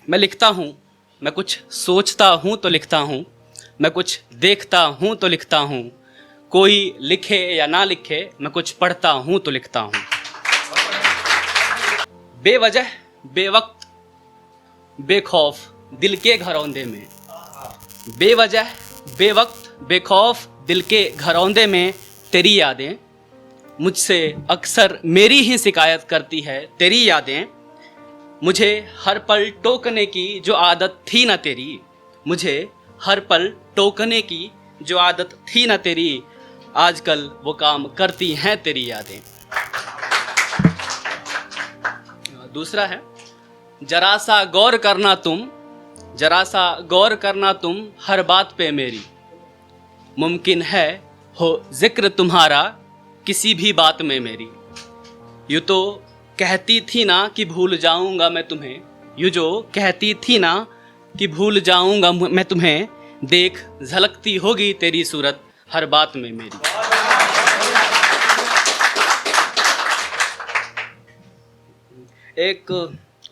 मैं लिखता हूँ, मैं कुछ सोचता हूँ तो लिखता हूँ, मैं कुछ देखता हूँ तो लिखता हूँ, कोई लिखे या ना लिखे मैं कुछ पढ़ता हूँ तो लिखता हूँ। बेवजह बेवक्त बेखौफ दिल के घरौंदे में, बेवजह बेवक्त बेखौफ दिल के घरौंदे में तेरी यादें मुझसे अक्सर मेरी ही शिकायत करती है। तेरी यादें मुझे हर पल टोकने की जो आदत थी ना तेरी, मुझे हर पल टोकने की जो आदत थी ना तेरी, आजकल वो काम करती हैं तेरी यादें। दूसरा है, जरा सा गौर करना तुम, जरा सा गौर करना तुम हर बात पे मेरी, मुमकिन है हो जिक्र तुम्हारा किसी भी बात में मेरी। यूँ तो कहती थी ना कि भूल जाऊंगा मैं तुम्हें, यूँ जो कहती थी ना कि भूल जाऊंगा मैं तुम्हें, देख झलकती होगी तेरी सूरत हर बात में मेरी। एक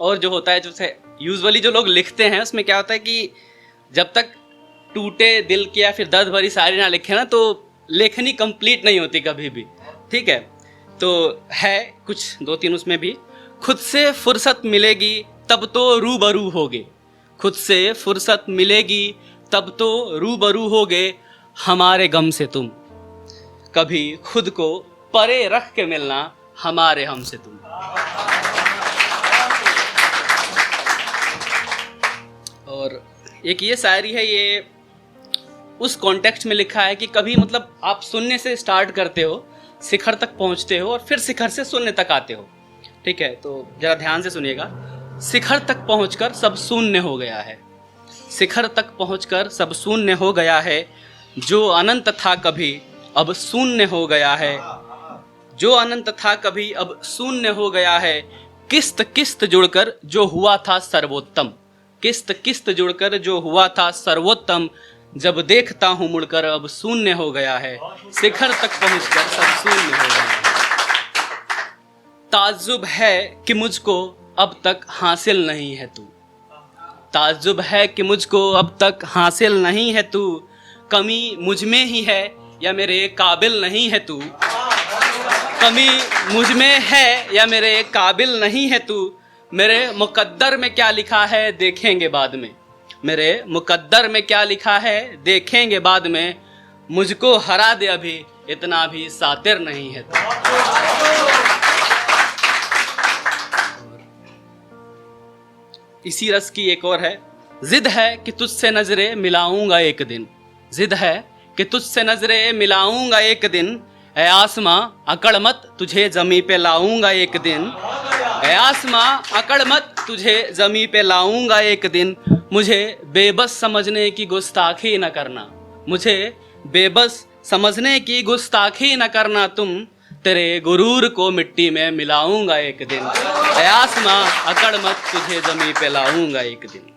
और जो होता है, जैसे यूजुअली जो लोग लिखते हैं उसमें क्या होता है कि जब तक टूटे दिल की या फिर दर्द भरी शायरी ना लिखे ना, तो लेखनी कंप्लीट नहीं होती कभी भी। ठीक है, तो है कुछ दो तीन उसमें भी, खुद से फुर्सत मिलेगी तब तो रूबरू होगे, खुद से फुर्सत मिलेगी तब तो रूबरू होगे, हमारे गम से तुम कभी खुद को परे रख के मिलना, हमारे हम से तुम। और एक ये शायरी है, ये उस कॉन्टेक्स्ट में लिखा है कि कभी मतलब आप शून्य से स्टार्ट करते हो, शिखर तक पहुंचते हो और फिर शिखर से शून्य तक आते हो। ठीक है, तो जरा ध्यान से सुनिएगा। शिखर तक पहुंचकर सब शून्य हो गया है, शिखर तक पहुंचकर सब शून्य हो गया है, जो अनंत था कभी अब शून्य हो गया है, जो अनंत था कभी अब शून्य हो गया है, किस्त किस्त जुड़कर जो हुआ था सर्वोत्तम, किस्त किस्त जुड़कर जो हुआ था सर्वोत्तम, जब देखता हूँ मुड़कर अब शून्य हो गया है, शिखर तक पहुंचकर सब शून्य हो गया है। ताज्जुब है कि मुझको अब तक हासिल नहीं है तू, ताज्जुब है कि मुझको अब तक हासिल नहीं है तू, कमी मुझ में ही है या मेरे काबिल नहीं है तू, कमी मुझ में है या मेरे काबिल नहीं है तू, मेरे मुकद्दर में क्या लिखा है देखेंगे बाद में, मेरे मुकद्दर में क्या लिखा है देखेंगे बाद में, मुझको हरा दे अभी इतना भी सातिर नहीं है तू। इसी रस की एक और है, जिद है कि तुझसे नजरें मिलाऊंगा एक दिन, जिद है कि तुझसे नजरें मिलाऊंगा एक दिन, ऐ आसमां अकड़ मत तुझे जमी पे लाऊंगा एक दिन, ऐ आसमां अकड़ मत तुझे जमी पे लाऊंगा एक दिन, मुझे बेबस समझने की गुस्ताखी न करना, मुझे बेबस समझने की गुस्ताखी न करना तुम, तेरे गुरूर को मिट्टी में मिलाऊंगा एक दिन, ऐ आसमां अकड़ मत तुझे जमी पे लाऊंगा एक दिन।